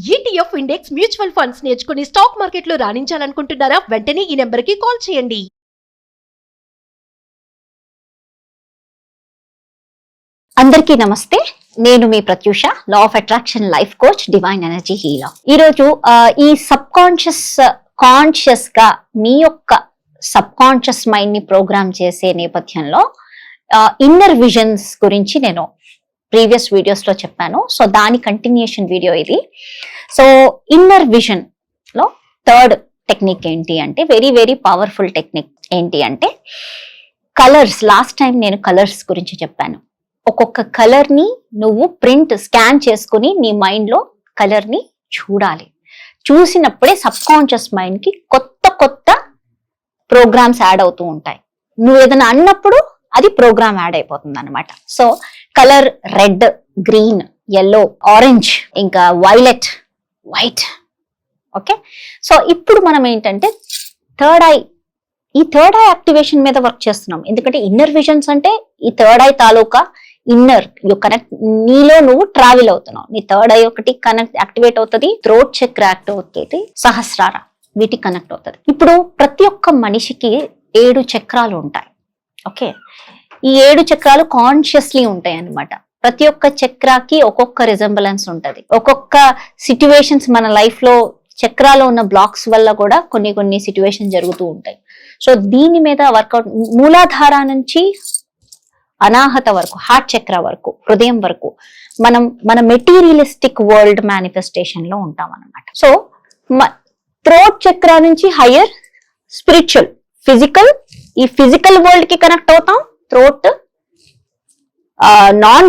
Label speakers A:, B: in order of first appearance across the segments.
A: ETF index mutual funds నేర్చుకుని stock మార్కెట్లో రాణించాలనుకుంటున్నారా? వెంటనే ఈ నెంబర్కి కాల్ చేయండి.
B: అందరికీ నమస్తే. నేను మీ Pratyusha, law of attraction life coach, divine energy healer. ఈరోజు ఈ సబ్ కాన్షియస్ గా మీ యొక్క సబ్ కాన్షియస్ మైండ్ ని ప్రోగ్రామ్ చేసే నేపథ్యంలో ఇన్నర్ విజన్స్ గురించి నేను ప్రీవియస్ వీడియోస్ లో చెప్పాను. సో దాని కంటిన్యూషన్ వీడియో ఇది. సో ఇన్నర్ విజన్ లో థర్డ్ టెక్నిక్ ఏంటి అంటే, వెరీ వెరీ పవర్ఫుల్ టెక్నిక్ ఏంటి అంటే కలర్స్. లాస్ట్ టైం నేను కలర్స్ గురించి చెప్పాను. ఒక్కొక్క కలర్ ని నువ్వు స్కాన్ చేసుకుని నీ మైండ్ లో కలర్ ని చూడాలి. చూసినప్పుడే సబ్ కాన్షియస్ మైండ్ కి కొత్త కొత్త ప్రోగ్రామ్స్ యాడ్ అవుతూ ఉంటాయి. నువ్వు ఏదైనా అన్నప్పుడు అది ప్రోగ్రామ్ యాడ్ అయిపోతుంది అనమాట. So colour red, green, yellow, orange, ఇంకా వైలెట్, వైట్. ఓకే, సో ఇప్పుడు మనం ఏంటంటే ఈ థర్డ్ ఐ యాక్టివేషన్ మీద వర్క్ చేస్తున్నాం. ఎందుకంటే ఇన్నర్ విజన్స్ అంటే ఈ third I taluka inner connect, నీలో నువ్వు ట్రావెల్ అవుతున్నావు. నీ థర్డ్ ఐ ఒకటి యాక్టివేట్ అవుతుంది, థ్రోట్ చక్ర యాక్టివ్ అవుతుంది, సహస్రార వీటికి కనెక్ట్ అవుతుంది. ఇప్పుడు ప్రతి ఒక్క మనిషికి 7 చక్రాలు ఉంటాయి. ఓకే, ఈ 7 చక్రాలు కాన్షియస్లీ ఉంటాయి అన్నమాట. ప్రతి ఒక్క చక్రాకి ఒక్కొక్క రిజంబలెన్స్ ఉంటది. ఒక్కొక్క సిట్యువేషన్స్ మన లైఫ్ లో చక్రాలో ఉన్న బ్లాక్స్ వల్ల కూడా కొన్ని సిట్యువేషన్ జరుగుతూ ఉంటాయి. సో దీని మీద వర్కౌట్, మూలాధార నుంచి అనాహత వరకు, హార్ట్ చక్ర వరకు, హృదయం వరకు మన మెటీరియలిస్టిక్ వరల్డ్ మేనిఫెస్టేషన్ లో ఉంటాం అన్నమాట. సో థ్రోట్ చక్ర నుంచి హయ్యర్ స్పిరిచువల్, ఫిజికల్, ఈ ఫిజికల్ వరల్డ్ కి కనెక్ట్ అవుతాం. థ్రోట్ నాన్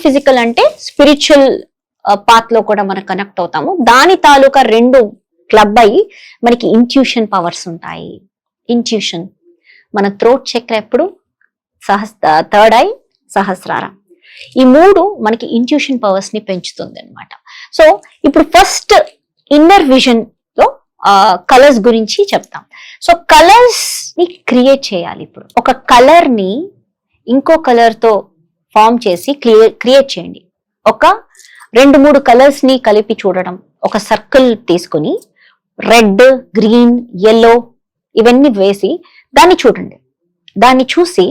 B: ఫిజికల్ అంటే స్పిరిచువల్ పాత్ లో కూడా మనం కనెక్ట్ అవుతాము. దాని తాలూకా 2 క్లబ్ అయ్యి మనకి ఇంట్యూషన్ పవర్స్ ఉంటాయి. ఇంట్యూషన్, మన థ్రోట్ చక్ర ఎప్పుడు థర్డ్ ఐ, సహస్రారం, ఈ 3 మనకి ఇంట్యూషన్ పవర్స్ ని పెంచుతుంది అనమాట. సో ఇప్పుడు ఫస్ట్ ఇన్నర్ విజన్ లో కలర్స్ గురించి చెప్తాం. సో కలర్స్ ని క్రియేట్ చేయాలి. ఇప్పుడు ఒక కలర్ ని ఇంకో కలర్ తో ఫామ్ చేసి క్రియేట్ చేయండి. ఒక 2-3 కలర్స్ ని కలిపి చూడడం. ఒక సర్కిల్ తీసుకుని రెడ్, గ్రీన్, yellow ఇవన్నీ వేసి దాన్ని చూడండి. దాన్ని చూసి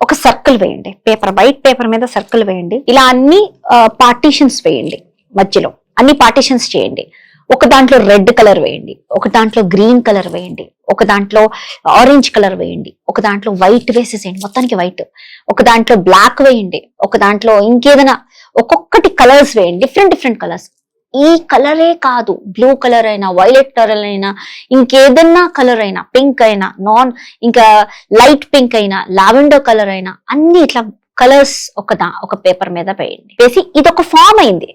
B: ఒక సర్కిల్ వేయండి. వైట్ పేపర్ మీద సర్కిల్ వేయండి. ఇలా అన్ని పార్టీషన్స్ వేయండి. మధ్యలో అన్ని పార్టీషన్స్ చేయండి. ఒక దాంట్లో రెడ్ కలర్ వేయండి, ఒక దాంట్లో గ్రీన్ కలర్ వేయండి, ఒక దాంట్లో ఆరెంజ్ కలర్ వేయండి, ఒక దాంట్లో వైట్ వేసేసేయండి, మొత్తానికి వైట్. ఒక దాంట్లో బ్లాక్ వేయండి, ఒక దాంట్లో ఇంకేదైనా ఒక్కొక్కటి కలర్స్ వేయండి, డిఫరెంట్ కలర్స్. ఈ కలరే కాదు, బ్లూ కలర్ అయినా, వైలెట్ కలర్ అయినా, ఇంకేదన్నా కలర్ అయినా, పింక్ అయినా, ఇంకా లైట్ పింక్ అయినా, లావెండర్ కలర్ అయినా, అన్ని ఇట్లా కలర్స్ ఒక పేపర్ మీద వేయండి. వేసి ఇది ఒక ఫామ్ అయింది,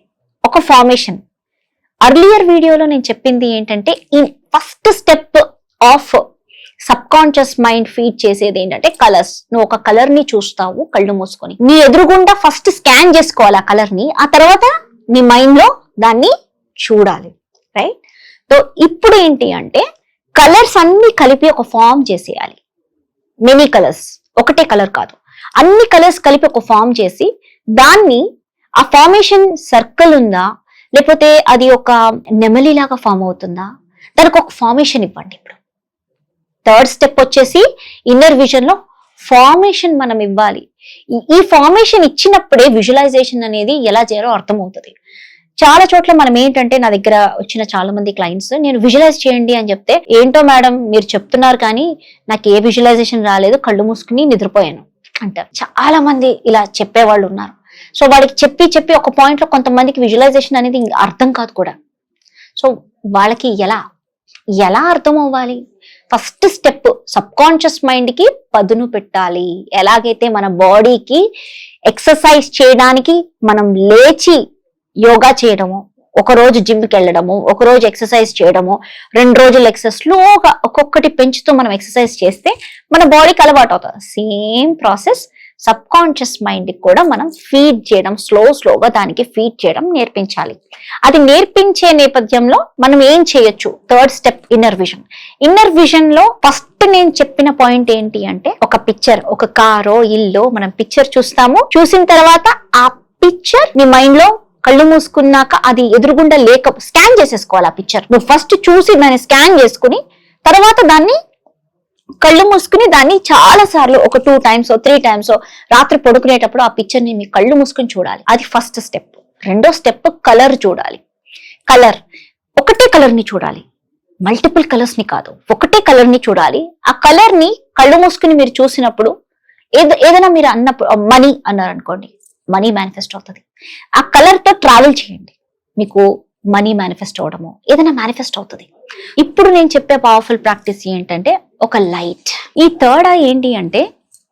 B: ఒక ఫార్మేషన్. అర్లియర్ వీడియోలో నేను చెప్పింది ఏంటంటే, ఈ first step of sub conscious mind feed చేసేది ఏంటంటే కలర్స్. నువ్వు ఒక కలర్ ని చూస్తావు కళ్ళు మూసుకొని, నీ ఎదురుగుండా ఫస్ట్ స్కాన్ చేసుకోవాలి ఆ కలర్ ని, ఆ తర్వాత నీ మైండ్ లో దాన్ని చూడాలి. రైట్? సో ఇప్పుడు ఏంటి అంటే కలర్స్ అన్ని కలిపి ఒక ఫామ్ చేసేయాలి. మెనీ కలర్స్, ఒకటే కలర్ కాదు, అన్ని కలర్స్ కలిపి ఒక ఫామ్ చేసి దాన్ని, ఆ ఫార్మేషన్ సర్కిల్ ఉందా లేకపోతే అది ఒక నెమలిలాగా ఫామ్ అవుతుందా, దానికి ఒక ఫార్మేషన్ ఇవ్వండి. ఇప్పుడు థర్డ్ స్టెప్ వచ్చేసి ఇన్నర్ విజన్ లో ఫార్మేషన్ మనం ఇవ్వాలి. ఈ ఫార్మేషన్ ఇచ్చినప్పుడే విజువలైజేషన్ అనేది ఎలా చేయాలో అర్థమవుతుంది. చాలా చోట్ల మనం ఏంటంటే, నా దగ్గర వచ్చిన చాలా మంది క్లయింట్స్, నేను విజువలైజ్ చేయండి అని చెప్తే, ఏంటో మేడం మీరు చెప్తున్నారు కానీ నాకు ఏ విజువలైజేషన్ రాలేదు, కళ్ళు మూసుకుని నిద్రపోయాను అంటారు. చాలా మంది ఇలా చెప్పేవాళ్ళు ఉన్నారు. సో వాడికి చెప్పి ఒక పాయింట్ లో కొంతమందికి విజువలైజేషన్ అనేది అర్థం కాదు కూడా. సో వాళ్ళకి ఎలా అర్థం అవ్వాలి? First step sub conscious mind కి పదును పెట్టాలి. ఎలాగైతే మన బాడీకి ఎక్సర్సైజ్ చేయడానికి మనం లేచి యోగా చేయడము, ఒక రోజు జిమ్కి వెళ్ళడము, ఒక రోజు ఎక్సర్సైజ్ చేయడము, 2 రోజులు ఎక్సర్సైజ్, స్లోగా ఒక్కొక్కటి పెంచుతూ మనం ఎక్సర్సైజ్ చేస్తే మన బాడీకి అలవాటు అవుతుంది. Same process sub conscious mind కూడా మనం ఫీడ్ చేయడం, స్లోగా దానికి ఫీడ్ చేయడం నేర్పించాలి. అది నేర్పించే నేపథ్యంలో మనం ఏం చేయొచ్చు? Third step inner vision. Inner vision లో ఫస్ట్ నేను చెప్పిన పాయింట్ ఏంటి అంటే, ఒక పిక్చర్, ఒక కారో ఇల్లు మనం పిక్చర్ చూస్తాము. చూసిన తర్వాత ఆ పిక్చర్ నీ మైండ్ లో కళ్ళు మూసుకున్నాక అది ఎదురుగుండా లేక స్కాన్ చేసేసుకోవాలి ఆ పిక్చర్. నువ్వు ఫస్ట్ చూసి దాన్ని స్కాన్ చేసుకుని తర్వాత దాన్ని కళ్ళు మూసుకుని దాన్ని చాలా సార్లు ఒక 2 times 3 times రాత్రి పడుకునేటప్పుడు ఆ పిక్చర్ ని మీ కళ్ళు మూసుకుని చూడాలి. అది ఫస్ట్ స్టెప్. రెండో స్టెప్ కలర్ చూడాలి. కలర్ ఒకటే కలర్ ని చూడాలి, మల్టిపుల్ కలర్స్ ని కాదు, ఒకటే కలర్ ని చూడాలి. ఆ కలర్ ని కళ్ళు మూసుకుని మీరు చూసినప్పుడు ఏదైనా మీరు అన్నప్పుడు మనీ అన్నారు అనుకోండి, మనీ మేనిఫెస్ట్ అవుతుంది. ఆ కలర్ తో ట్రావెల్ చేయండి, మీకు మనీ మేనిఫెస్ట్ అవడము ఏదైనా మేనిఫెస్ట్ అవుతుంది. ఇప్పుడు నేను చెప్పే పవర్ఫుల్ ప్రాక్టీస్ ఏంటంటే ఒక లైట్. ఈ థర్డ్ ఐ ఏంటి అంటే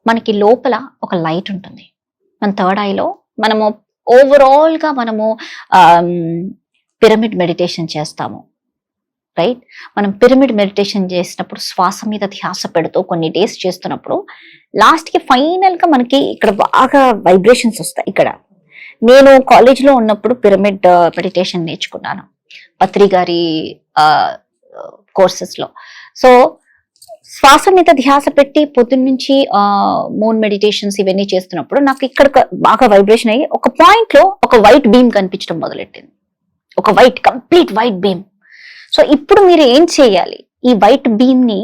B: మనకి లోపల ఒక లైట్ ఉంటుంది. మన థర్డ్ ఐలో మనము ఓవరాల్ గా మనము పిరమిడ్ మెడిటేషన్ చేస్తాము, రైట్? మనం పిరమిడ్ మెడిటేషన్ చేసినప్పుడు శ్వాస మీద ధ్యాస పెడుతూ కొన్ని డేస్ చేస్తున్నప్పుడు లాస్ట్ కి ఫైనల్ గా మనకి ఇక్కడ బాగా వైబ్రేషన్స్ వస్తాయి. ఇక్కడ నేను కాలేజ్ లో ఉన్నప్పుడు పిరమిడ్ మెడిటేషన్ నేర్చుకున్నాను పత్రి గారి కోర్సెస్ లో. సో శ్వాస మీద ధ్యాస పెట్టి పొద్దున్న నుంచి మూన్ మెడిటేషన్స్ ఇవన్నీ చేస్తున్నప్పుడు నాకు ఇక్కడ బాగా వైబ్రేషన్ అయ్యి ఒక పాయింట్ లో ఒక వైట్ బీమ్ కనిపించడం మొదలెట్టింది, ఒక కంప్లీట్ వైట్ బీమ్. సో ఇప్పుడు మీరు ఏం చేయాలి, ఈ వైట్ బీమ్ ని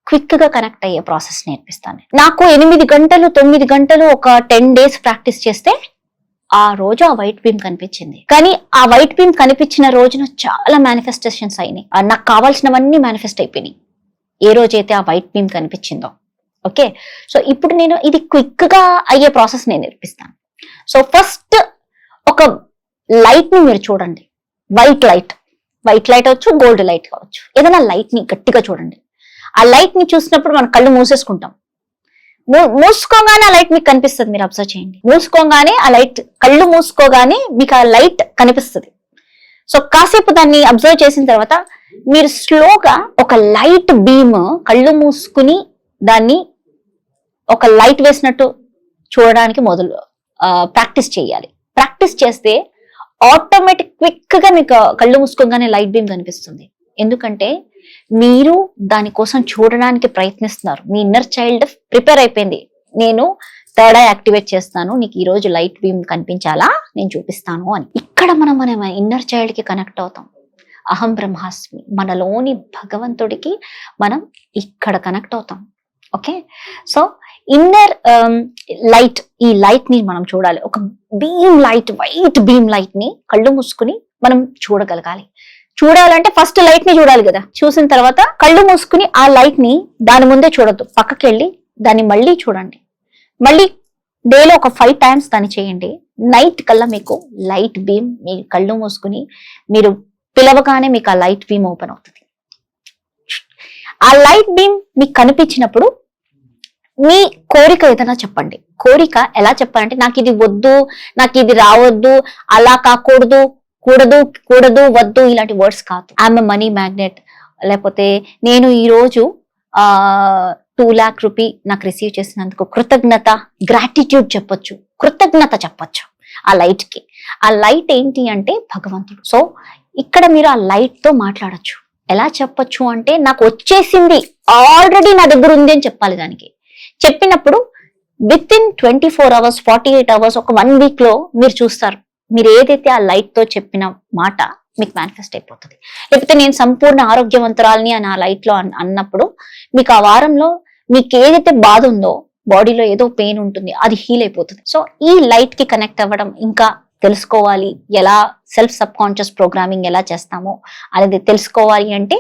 B: క్విక్ గా కనెక్ట్ అయ్యే ప్రాసెస్ నేర్పిస్తాను. నాకు 8 గంటలు 9 గంటలు ఒక 10 days ప్రాక్టీస్ చేస్తే ఆ రోజు ఆ వైట్ బీమ్ కనిపించింది. కానీ ఆ వైట్ బీమ్ కనిపించిన రోజున చాలా మేనిఫెస్టేషన్స్ అయినాయి, నాకు కావాల్సినవన్నీ మేనిఫెస్ట్ అయిపోయినాయి ఏ రోజైతే ఆ వైట్ బీమ్ కనిపించిందో. ఓకే, సో ఇప్పుడు నేను ఇది క్విక్ గా అయ్యే ప్రాసెస్ నేను నేర్పిస్తాను. సో ఫస్ట్ ఒక లైట్ ని మీరు చూడండి, వైట్ లైట్ అవచ్చు, గోల్డ్ లైట్ కావచ్చు, ఏదైనా లైట్ ని గట్టిగా చూడండి. ఆ లైట్ ని చూసినప్పుడు మనం కళ్ళు మూసేసుకుంటాం. మూసుకోగానే ఆ లైట్ మీకు కనిపిస్తుంది, మీరు అబ్జర్వ్ చేయండి. మూసుకోగానే ఆ లైట్, కళ్ళు మూసుకోగానే మీకు ఆ లైట్ కనిపిస్తుంది. సో కాసేపు దాన్ని అబ్జర్వ్ చేసిన తర్వాత మీరు స్లోగా ఒక లైట్ బీమ్ కళ్ళు మూసుకుని దాన్ని ఒక లైట్ వేసినట్టు చూడడానికి ప్రాక్టీస్ చేయాలి. ప్రాక్టీస్ చేస్తే ఆటోమేటిక్ క్విక్ గా మీకు కళ్ళు మూసుకోగానే లైట్ బీమ్ కనిపిస్తుంది. ఎందుకంటే మీరు దానికోసం చూడడానికి ప్రయత్నిస్తున్నారు. మీ ఇన్నర్ చైల్డ్ ప్రిపేర్ అయిపోయింది, నేను థర్డ్ ఐ యాక్టివేట్ చేస్తాను, నీకు ఈ రోజు లైట్ బీమ్ కనిపించాలా, నేను చూపిస్తాను అని. ఇక్కడ మనం ఇన్నర్ చైల్డ్ కి కనెక్ట్ అవుతాం. అహం బ్రహ్మాస్మి, మనలోని భగవంతుడికి మనం ఇక్కడ కనెక్ట్ అవుతాం. ఓకే, సో ఇన్నర్ లైట్, ఈ లైట్ ని మనం చూడాలి. ఒక beam light, white beam light ని కళ్ళు మూసుకుని మనం చూడగలగాలి. చూడాలంటే ఫస్ట్ లైట్ ని చూడాలి కదా, చూసిన తర్వాత కళ్ళు మూసుకుని ఆ లైట్ ని దాని ముందే చూడొద్దు, పక్కకి వెళ్ళి దాన్ని మళ్ళీ చూడండి. మళ్ళీ డేలో ఒక 5 times దాన్ని చేయండి. నైట్ కల్లా మీకు లైట్ బీమ్ మీ కళ్ళు మూసుకుని మీరు పిలవగానే మీకు ఆ లైట్ బీమ్ ఓపెన్ అవుతుంది. ఆ లైట్ బీమ్ మీకు కనిపించినప్పుడు మీ కోరిక ఏదైనా చెప్పండి. కోరిక ఎలా చెప్పాలంటే, నాకు ఇది వద్దు, నాకు ఇది రావద్దు, అలా కాకూడదు, కూడదు వద్దు, ఇలాంటి వర్డ్స్ కాదు. ఐఎమ్ మనీ మ్యాగ్నెట్, లేకపోతే నేను ఈ రోజు 2 lakh రూపీ నాకు రిసీవ్ చేసినందుకు కృతజ్ఞత, గ్రాటిట్యూడ్ చెప్పొచ్చు, కృతజ్ఞత చెప్పొచ్చు ఆ లైట్ కి. ఆ లైట్ ఏంటి అంటే భగవంతుడు. సో ఇక్కడ మీరు ఆ లైట్ తో మాట్లాడొచ్చు. ఎలా చెప్పొచ్చు అంటే, నాకు వచ్చేసింది, ఆల్రెడీ నా దగ్గర ఉంది అని చెప్పాలి. దానికి చెప్పినప్పుడు విత్ ఇన్ 24 hours 48 hours ఒక 1 week లో మీరు చూస్తారు, మీరు ఏదైతే ఆ లైట్ తో చెప్పిన మాట మీకు మేనిఫెస్ట్ అయిపోతుంది. లేకపోతే నేను సంపూర్ణ ఆరోగ్యవంతురాలని అని ఆ లైట్ లో అన్నప్పుడు మీకు ఆ వారంలో మీకు ఏదైతే బాధ ఉందో, బాడీలో ఏదో పెయిన్ ఉంటుంది, అది హీల్ అయిపోతుంది. సో ఈ లైట్ కి కనెక్ట్ అవ్వడం, ఇంకా తెలుసుకోవాలి ఎలా సెల్ఫ్ సబ్ కాన్షియస్ ప్రోగ్రామింగ్ ఎలా చేస్తామో అనేది తెలుసుకోవాలి అంటే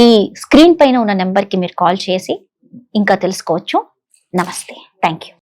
B: ఈ స్క్రీన్ పైన ఉన్న నెంబర్ కి మీరు కాల్ చేసి ఇంకా తెలుసుకోవచ్చు. నమస్తే, థ్యాంక్ యూ.